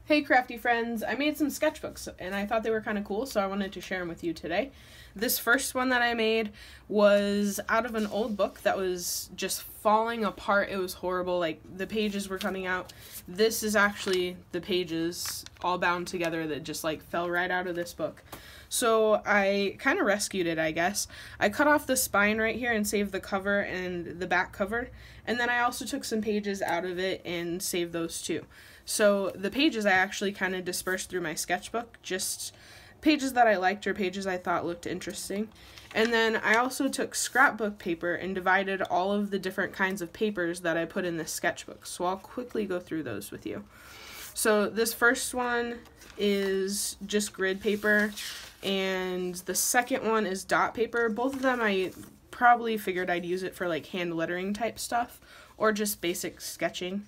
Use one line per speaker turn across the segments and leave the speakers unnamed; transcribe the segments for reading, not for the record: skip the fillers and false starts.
Hey crafty friends, I made some sketchbooks and I thought they were kind of cool, so I wanted to share them with you today. This first one that I made was out of an old book that was just falling apart. It was horrible, like the pages were coming out. This is actually the pages all bound together that just like fell right out of this book. So I kind of rescued it, I guess. I cut off the spine right here and saved the cover and the back cover, and then I also took some pages out of it and saved those too. So the pages I actually kind of dispersed through my sketchbook, just pages that I liked or pages I thought looked interesting. And then I also took scrapbook paper and divided all of the different kinds of papers that I put in this sketchbook. So I'll quickly go through those with you. So this first one is just grid paper, and the second one is dot paper. Both of them I probably figured I'd use it for like hand lettering type stuff or just basic sketching.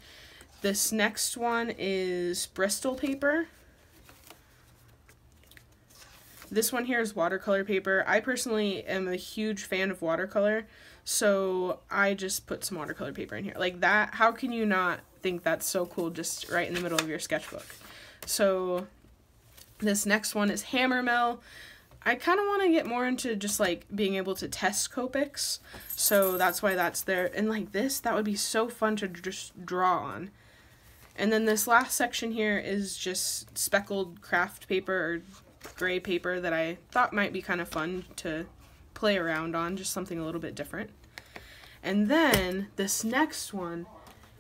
This next one is Bristol paper. This one here is watercolor paper. I personally am a huge fan of watercolor, so I just put some watercolor paper in here. Like that, how can you not think that's so cool just right in the middle of your sketchbook? So this next one is Hammermill. I kind of want to get more into just like being able to test Copics, so that's why that's there. And like this, that would be so fun to just draw on. And then this last section here is just speckled craft paper or gray paper that I thought might be kind of fun to play around on, just something a little bit different. And then this next one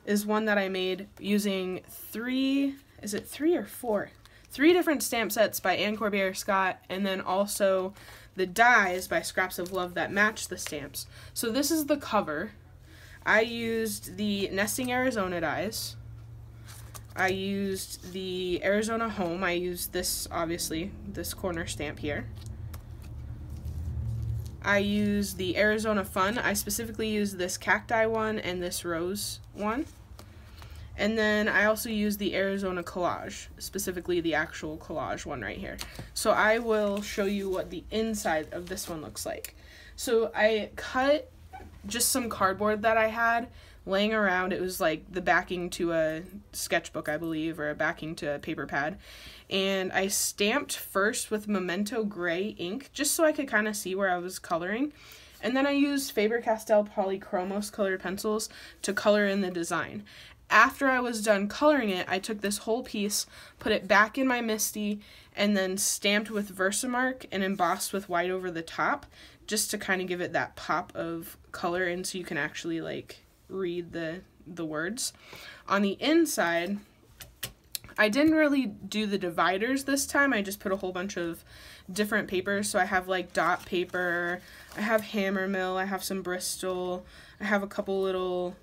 is one that I made using three different stamp sets by Ann Corbier Scott, and then also the dies by Scraps of Love that match the stamps. So this is the cover. I used the Nesting Arizona dies. I used the Arizona Home. I used this, obviously, this corner stamp here. I used the Arizona Fun. I specifically used this cacti one and this rose one. And then I also used the Arizona Collage, specifically the actual collage one right here. So I will show you what the inside of this one looks like. So I cut just some cardboard that I had laying around. It was like the backing to a sketchbook, I believe, or a backing to a paper pad. And I stamped first with Memento Gray ink, just so I could kind of see where I was coloring. And then I used Faber-Castell Polychromos colored pencils to color in the design. After I was done coloring it, I took this whole piece, put it back in my MISTI, and then stamped with Versamark and embossed with white over the top, just to kind of give it that pop of color and so you can actually like read the words. On the inside, I didn't really do the dividers this time. I just put a whole bunch of different papers. So I have like dot paper, I have Hammermill, I have some Bristol, I have a couple little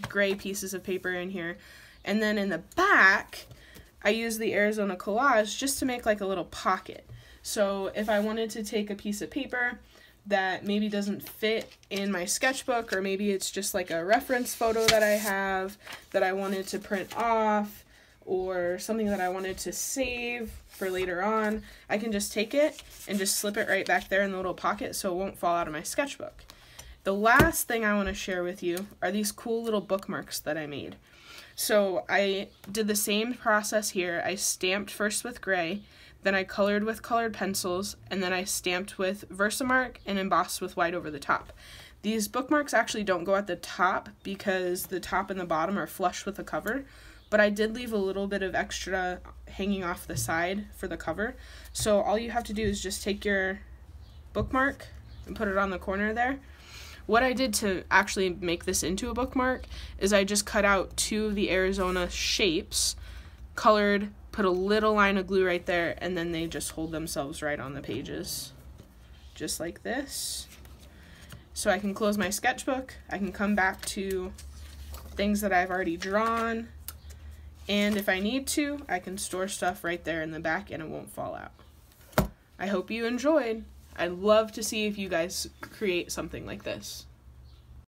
gray pieces of paper in here. And then in the back, I use the Arizona Collage just to make like a little pocket. So if I wanted to take a piece of paper that maybe doesn't fit in my sketchbook, or maybe it's just like a reference photo that I have that I wanted to print off, or something that I wanted to save for later on, I can just take it and just slip it right back there in the little pocket so it won't fall out of my sketchbook. The last thing I want to share with you are these cool little bookmarks that I made. So I did the same process here. I stamped first with gray, then I colored with colored pencils, and then I stamped with Versamark and embossed with white over the top. These bookmarks actually don't go at the top because the top and the bottom are flush with the cover, but I did leave a little bit of extra hanging off the side for the cover. So all you have to do is just take your bookmark and put it on the corner there. What I did to actually make this into a bookmark is I just cut out two of the Arizona shapes, colored, put a little line of glue right there, and then they just hold themselves right on the pages, just like this. So I can close my sketchbook, I can come back to things that I've already drawn, and if I need to, I can store stuff right there in the back and it won't fall out. I hope you enjoyed. I'd love to see if you guys create something like this.